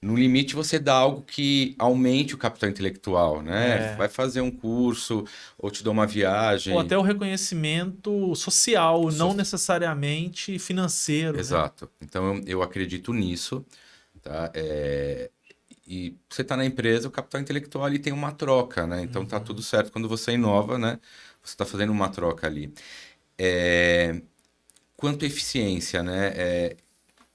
No limite, você dá algo que aumente o capital intelectual, né? Vai fazer um curso, ou te dá uma viagem. Ou até o reconhecimento social, não necessariamente financeiro. Exato. Né? Então, eu acredito nisso. Tá? E você está na empresa, o capital intelectual ali tem uma troca, né? Então, tá tudo certo. Quando você inova, né? Você está fazendo uma troca ali. Quanto à eficiência, né?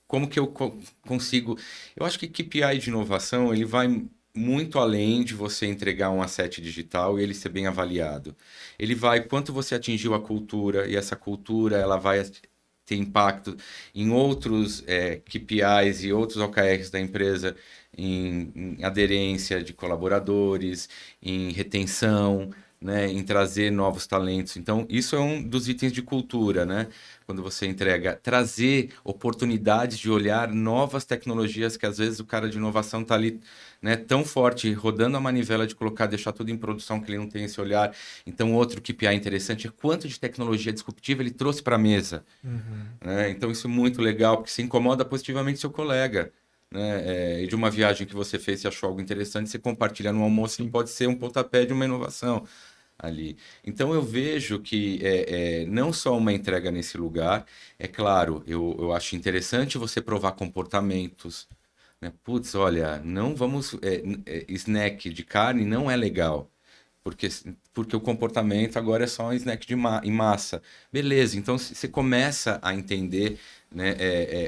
Como que eu consigo... Eu acho que KPI de inovação, ele vai muito além de você entregar um asset digital e ele ser bem avaliado. Ele vai quanto você atingiu a cultura, e essa cultura ela vai ter impacto em outros KPIs e outros OKRs da empresa, em aderência de colaboradores, em retenção, né, em trazer novos talentos. Então, isso é um dos itens de cultura, né? Quando você entrega, trazer oportunidades de olhar novas tecnologias que às vezes o cara de inovação está ali, né, tão forte, rodando a manivela de colocar, deixar tudo em produção, que ele não tem esse olhar. Então, outro KPI interessante é quanto de tecnologia disruptiva ele trouxe para a mesa. Né? Então, isso é muito legal, porque você incomoda positivamente seu colega. né? E de uma viagem que você fez e achou algo interessante, você compartilha no almoço, que pode ser um pontapé de uma inovação ali. Então eu vejo que não só uma entrega nesse lugar, é claro, eu acho interessante você provar comportamentos, né? Putz, olha, não vamos. Snack de carne não é legal. Porque o comportamento agora é só um snack em massa. Beleza, então você começa a entender, né,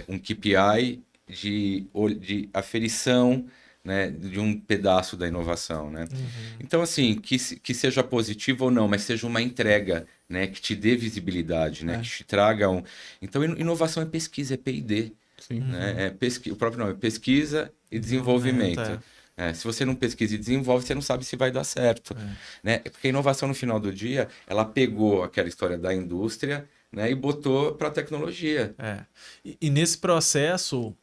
um KPI de aferição, né, de um pedaço da inovação, né? Então, assim, que seja positivo ou não, mas seja uma entrega, né, que te dê visibilidade, né, que te traga um... Então, inovação é pesquisa, é P&D, né? O próprio nome é pesquisa e desenvolvimento. Se você não pesquisa e desenvolve, você não sabe se vai dar certo, né? Porque a inovação, no final do dia, ela pegou aquela história da indústria, né, e botou para a tecnologia. E nesse processo,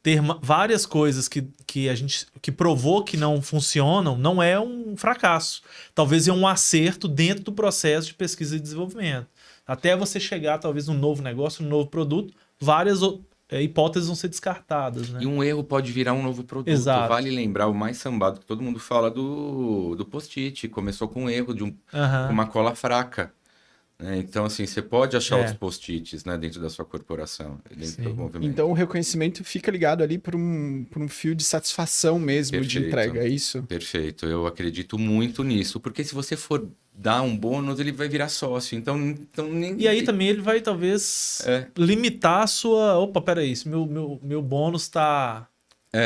ter várias coisas que a gente que provou que não funcionam não é um fracasso. Talvez é um acerto dentro do processo de pesquisa e desenvolvimento. Até você chegar, talvez, num novo negócio, num novo produto, várias hipóteses vão ser descartadas, né? E um erro pode virar um novo produto. Exato. Vale lembrar o mais sambado que todo mundo fala do post-it. Começou com um erro de uma cola fraca, né? Então, assim, você pode achar outros post-its, né, dentro da sua corporação, dentro do movimento. Então, o reconhecimento fica ligado ali por um fio de satisfação mesmo, de entrega, é isso? Perfeito. Eu acredito muito nisso, porque se você for dar um bônus, ele vai virar sócio. Então nem... E aí também ele vai, talvez, limitar a sua... Opa, peraí, se meu bônus tá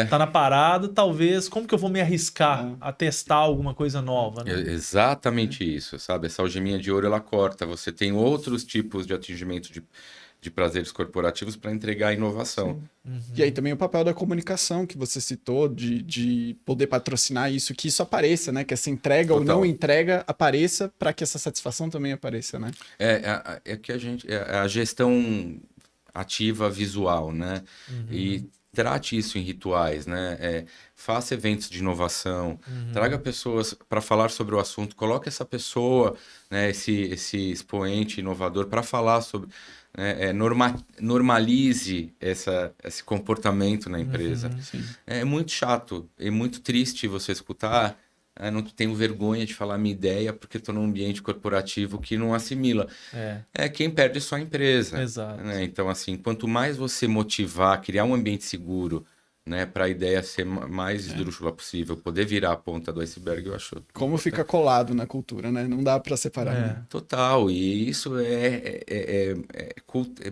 na parada, talvez... Como que eu vou me arriscar a testar alguma coisa nova, né? Exatamente isso, sabe? Essa algeminha de ouro, ela corta. Você tem outros tipos de atingimento de prazeres corporativos para entregar inovação. E aí também o papel da comunicação que você citou, de poder patrocinar isso, que isso apareça, né? Que essa entrega ou não entrega apareça para que essa satisfação também apareça, né? Que a gestão ativa visual, né? E trate isso em rituais, né? Faça eventos de inovação, traga pessoas para falar sobre o assunto, coloque essa pessoa, né? Esse expoente inovador para falar sobre... normalize esse comportamento na empresa. É muito chato, é muito triste você escutar. Não tenho vergonha de falar minha ideia porque estou num ambiente corporativo que não assimila. Quem perde é só a empresa. Exato. Né? Então, assim, quanto mais você motivar, criar um ambiente seguro, né, para a ideia ser mais esdrúxula possível, poder virar a ponta do iceberg, eu acho. Como fica colado na cultura, né? Não dá para separar. Né? Total. E isso é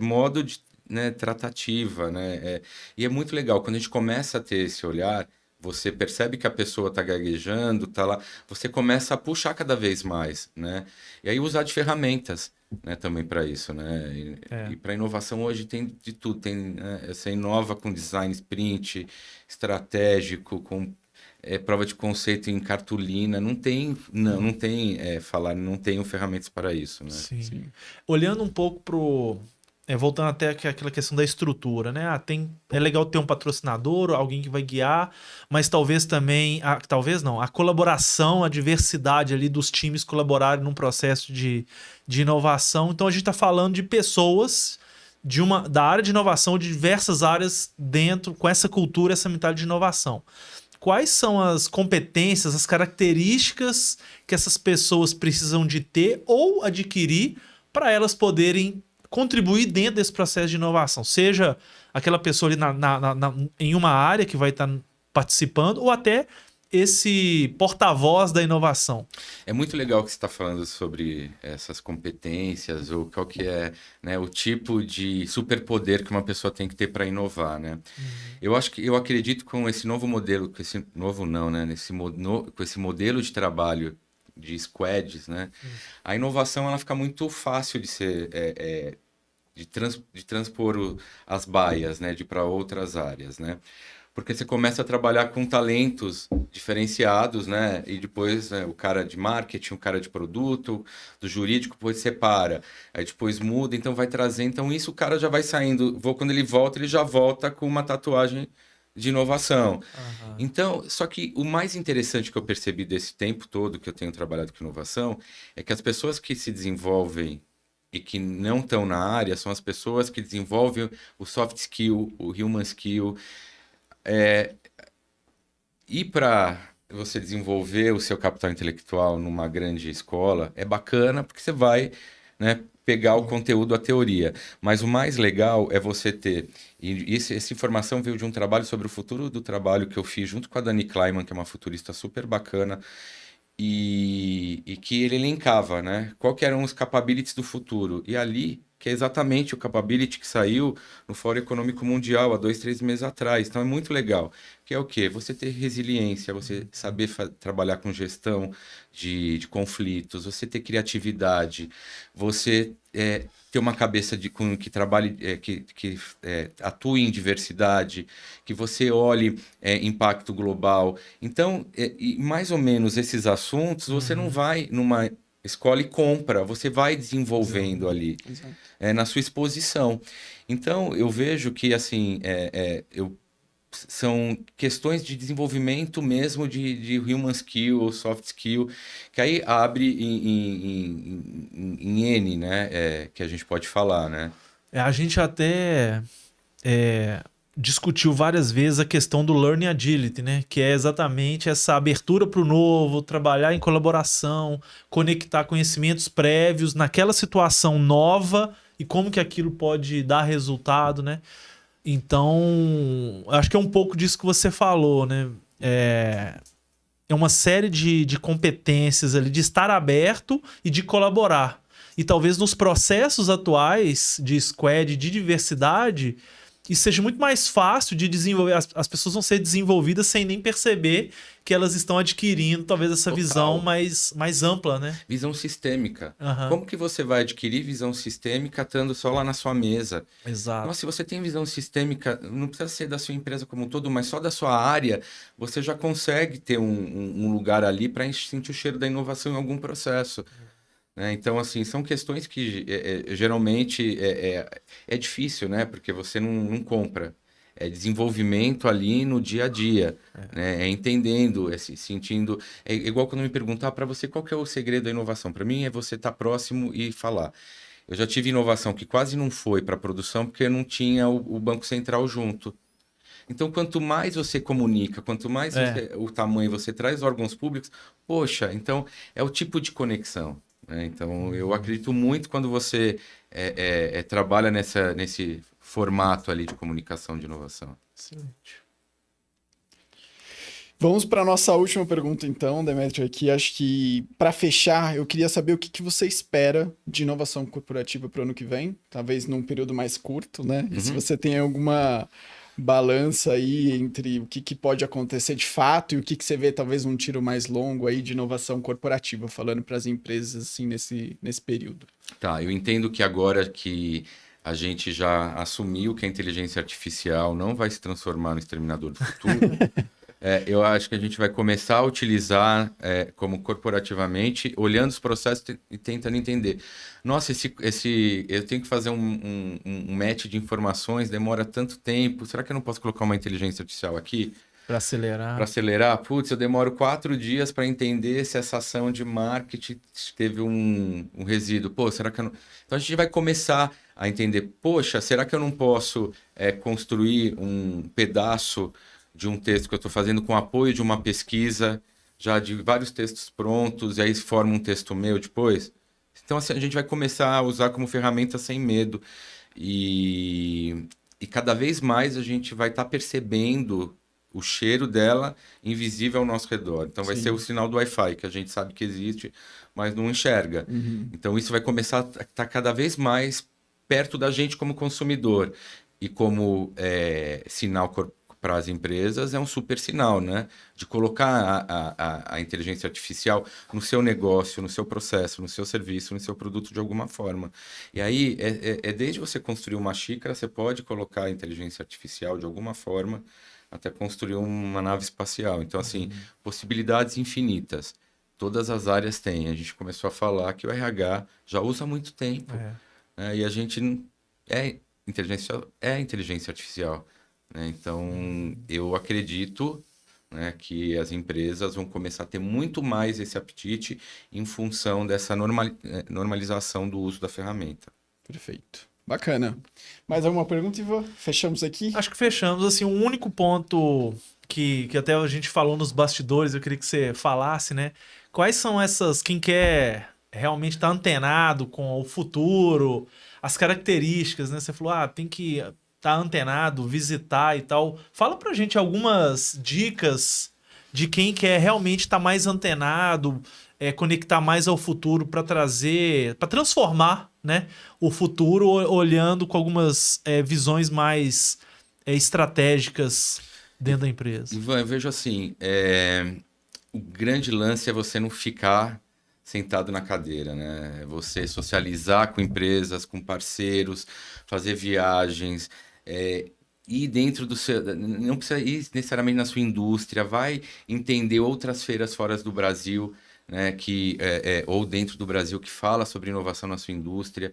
modo de, né, tratativa, né? E é muito legal. Quando a gente começa a ter esse olhar, você percebe que a pessoa está gaguejando, tá lá, você começa a puxar cada vez mais, né? E aí usar de ferramentas, né, também para isso, né? E para inovação hoje tem de tudo, tem, né, você inova com design sprint, estratégico, com prova de conceito em cartolina, não tem ferramentas para isso, né? Sim. Olhando um pouco pro... voltando até aquela questão da estrutura, né? É legal ter um patrocinador, alguém que vai guiar, mas talvez também, a colaboração, a diversidade ali dos times colaborarem num processo de inovação. Então a gente está falando de pessoas da área de inovação, de diversas áreas dentro, com essa cultura, essa mentalidade de inovação. Quais são as competências, as características que essas pessoas precisam de ter ou adquirir para elas poderem contribuir dentro desse processo de inovação? Seja aquela pessoa ali em uma área que vai estar participando ou até esse porta-voz da inovação. É muito legal que você está falando sobre essas competências ou qual que é, né, o tipo de superpoder que uma pessoa tem que ter para inovar, né? Eu acredito com esse novo modelo, com esse novo não, né? Com esse modelo de trabalho de squads, né? A inovação ela fica muito fácil de ser de transpor as baias, né? De para outras áreas, né? Porque você começa a trabalhar com talentos diferenciados, né? E depois o cara de marketing, o cara de produto, do jurídico, depois separa. Aí depois muda, então vai trazer. Então isso o cara já vai saindo. Quando ele já volta com uma tatuagem de inovação. Então, só que o mais interessante que eu percebi desse tempo todo que eu tenho trabalhado com inovação é que as pessoas que se desenvolvem e que não estão na área são as pessoas que desenvolvem o soft skill, o human skill. ir para você desenvolver o seu capital intelectual numa grande escola é bacana, porque você vai, né, pegar o conteúdo, a teoria. Mas o mais legal é você ter... E essa informação veio de um trabalho sobre o futuro do trabalho que eu fiz junto com a Dani Kleiman, que é uma futurista super bacana, e que ele elencava, né? Qual que eram os capabilities do futuro. E ali, que é exatamente o capability que saiu no Fórum Econômico Mundial há 2, 3 meses atrás. Então é muito legal. Que é o quê? Você ter resiliência, você saber trabalhar com gestão de conflitos, você ter criatividade, você ter uma cabeça que trabalhe, que atue em diversidade, que você olhe impacto global. Então, e mais ou menos esses assuntos, você não vai numa escola e compra, você vai desenvolvendo ali, na sua exposição. Então, eu vejo que, assim, são questões de desenvolvimento mesmo de human skill, soft skill, que aí abre em N, né, que a gente pode falar, né? A gente até discutiu várias vezes a questão do Learning Agility, né? Que é exatamente essa abertura para o novo, trabalhar em colaboração, conectar conhecimentos prévios naquela situação nova e como que aquilo pode dar resultado, né? Então, acho que é um pouco disso que você falou, né? É uma série de competências ali, de estar aberto e de colaborar. E talvez nos processos atuais de squad, de diversidade, isso seja muito mais fácil de desenvolver. As pessoas vão ser desenvolvidas sem nem perceber que elas estão adquirindo talvez essa visão mais ampla, né? Visão sistêmica. Como que você vai adquirir visão sistêmica estando só lá na sua mesa? Exato. Nossa, se você tem visão sistêmica, não precisa ser da sua empresa como um todo, mas só da sua área, você já consegue ter um lugar ali para sentir o cheiro da inovação em algum processo. Então, assim, são questões que geralmente é difícil, né? Porque você não compra. É desenvolvimento ali no dia a dia, né? É entendendo, se sentindo... É igual quando me perguntar para você qual que é o segredo da inovação. Para mim é você estar próximo e falar. Eu já tive inovação que quase não foi para a produção porque não tinha o Banco Central junto. Então, quanto mais você comunica, quanto mais o tamanho você traz órgãos públicos, poxa, então é o tipo de conexão. Então, eu acredito muito quando você trabalha nesse formato ali de comunicação de inovação. Excelente. Vamos para a nossa última pergunta, então, Demetrio, aqui. Acho que, para fechar, eu queria saber o que você espera de inovação corporativa para o ano que vem, talvez num período mais curto, né? E se você tem alguma balança aí entre o que pode acontecer de fato e o que você vê talvez um tiro mais longo aí de inovação corporativa, falando para as empresas assim nesse período. Tá, eu entendo que agora que a gente já assumiu que a inteligência artificial não vai se transformar no exterminador do futuro, eu acho que a gente vai começar a utilizar como corporativamente, olhando os processos e tentando entender. Nossa, eu tenho que fazer um match de informações, demora tanto tempo. Será que eu não posso colocar uma inteligência artificial aqui? Para acelerar. Para acelerar? Putz, eu demoro 4 dias para entender se essa ação de marketing teve um resíduo. Pô, será que eu não... Então a gente vai começar a entender, poxa, será que eu não posso construir um pedaço de um texto que eu estou fazendo com apoio de uma pesquisa, já de vários textos prontos, e aí forma um texto meu depois? Então, assim, a gente vai começar a usar como ferramenta sem medo. E cada vez mais a gente vai estar percebendo o cheiro dela invisível ao nosso redor. Então, vai ser o sinal do Wi-Fi, que a gente sabe que existe, mas não enxerga. Então, isso vai começar a estar cada vez mais perto da gente como consumidor. E como sinal para as empresas é um super sinal, né? De colocar a inteligência artificial no seu negócio, no seu processo, no seu serviço, no seu produto de alguma forma. E aí, desde você construir uma xícara, você pode colocar a inteligência artificial de alguma forma até construir uma nave espacial. Então, assim, possibilidades infinitas. Todas as áreas têm. A gente começou a falar que o RH já usa há muito tempo. E a gente inteligência artificial. Então, eu acredito, né, que as empresas vão começar a ter muito mais esse apetite em função dessa normalização do uso da ferramenta. Perfeito. Bacana. Mais alguma pergunta, Ivan? Fechamos aqui? Acho que fechamos. Assim, um único ponto que até a gente falou nos bastidores, eu queria que você falasse, né? Quais são essas, quem quer realmente estar antenado com o futuro, as características, né? Você falou, tem que estar antenado, visitar e tal. Fala pra gente algumas dicas de quem quer realmente estar mais antenado, conectar mais ao futuro para trazer, para transformar, né, o futuro olhando com algumas visões mais estratégicas dentro da empresa. Ivan, eu vejo assim, o grande lance é você não ficar sentado na cadeira, né? Você socializar com empresas, com parceiros, fazer viagens, ir dentro do seu... Não precisa ir necessariamente na sua indústria, vai entender outras feiras fora do Brasil, né? Ou dentro do Brasil, que fala sobre inovação na sua indústria.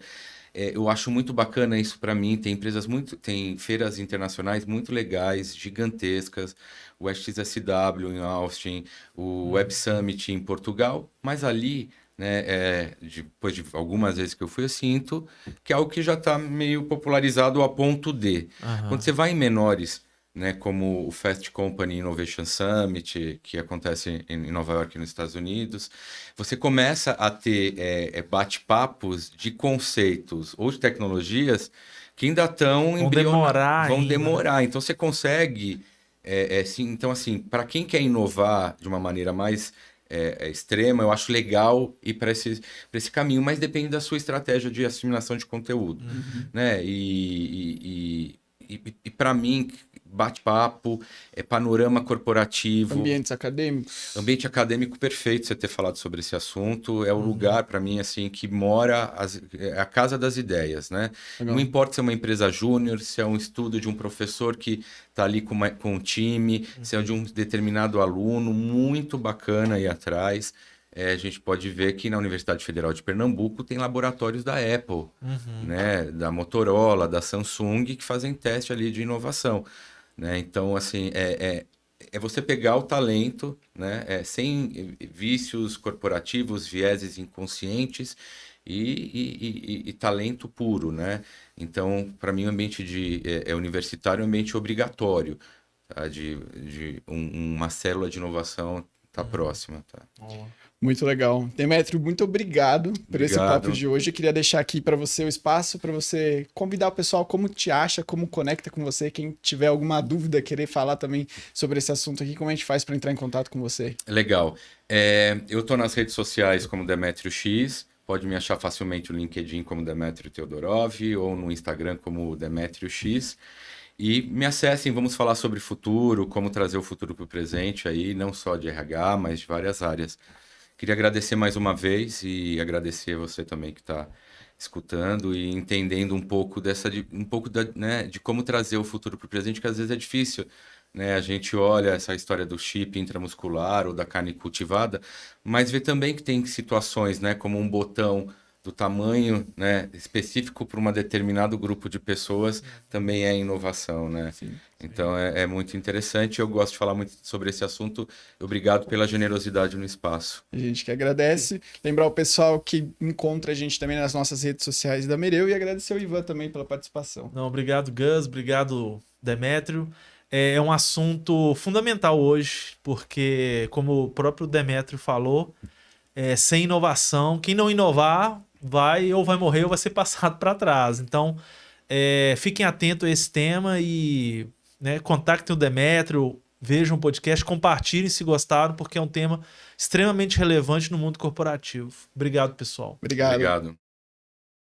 Eu acho muito bacana isso para mim. Tem feiras internacionais muito legais, gigantescas, o SXSW em Austin, o Web Summit em Portugal, mas ali, né, depois de algumas vezes que eu fui, eu sinto que é algo que já está meio popularizado a ponto de. Quando você vai em menores, né, como o Fast Company Innovation Summit, que acontece em Nova York, nos Estados Unidos, você começa a ter bate-papos de conceitos ou de tecnologias que ainda estão vão demorar. Então, você consegue... então, assim, para quem quer inovar de uma maneira mais extrema, eu acho legal ir para esse caminho, mas depende da sua estratégia de assimilação de conteúdo. Né? E para mim, bate-papo, panorama corporativo. Ambientes acadêmicos. Ambiente acadêmico perfeito você ter falado sobre esse assunto. É o lugar, para mim, assim, que mora a casa das ideias, né? Legal. Não importa se é uma empresa júnior, se é um estudo de um professor que está ali com um time, se é de um determinado aluno, muito bacana aí atrás. A gente pode ver que na Universidade Federal de Pernambuco tem laboratórios da Apple, né? Da Motorola, da Samsung, que fazem teste ali de inovação. Né? Então, assim, é você pegar o talento, né? Sem vícios corporativos, vieses inconscientes e talento puro, né? Então, para mim, o ambiente universitário é um ambiente obrigatório, tá? De uma célula de inovação tá próxima. Tá? Muito legal. Demétrio, muito obrigado por esse papo de hoje. Eu queria deixar aqui para você o espaço para você convidar o pessoal como te acha, como conecta com você. Quem tiver alguma dúvida, querer falar também sobre esse assunto aqui, como a gente faz para entrar em contato com você? Legal. Eu estou nas redes sociais como Demétrio X. Pode me achar facilmente no LinkedIn como Demétrio Teodorov ou no Instagram como Demétrio X. E me acessem, vamos falar sobre futuro, como trazer o futuro para o presente aí, não só de RH, mas de várias áreas. Queria agradecer mais uma vez e agradecer você também que está escutando e entendendo um pouco de como trazer o futuro para o presente, que às vezes é difícil, né? A gente olha essa história do chip intramuscular ou da carne cultivada, mas vê também que tem situações, né, como um botão do tamanho, né, específico para um determinado grupo de pessoas, também é inovação, né? Sim. Então é muito interessante, eu gosto de falar muito sobre esse assunto. Obrigado pela generosidade no espaço. A gente que agradece. Lembrar o pessoal que encontra a gente também nas nossas redes sociais da Mereu e agradecer ao Ivan também pela participação. Não, obrigado, Gus, obrigado, Demétrio. É um assunto fundamental hoje, porque, como o próprio Demétrio falou, sem inovação, quem não inovar vai morrer ou vai ser passado para trás. Então, fiquem atentos a esse tema e, né, contactem o Demétrio, vejam o podcast, compartilhem se gostaram, porque é um tema extremamente relevante no mundo corporativo. Obrigado, pessoal. Obrigado.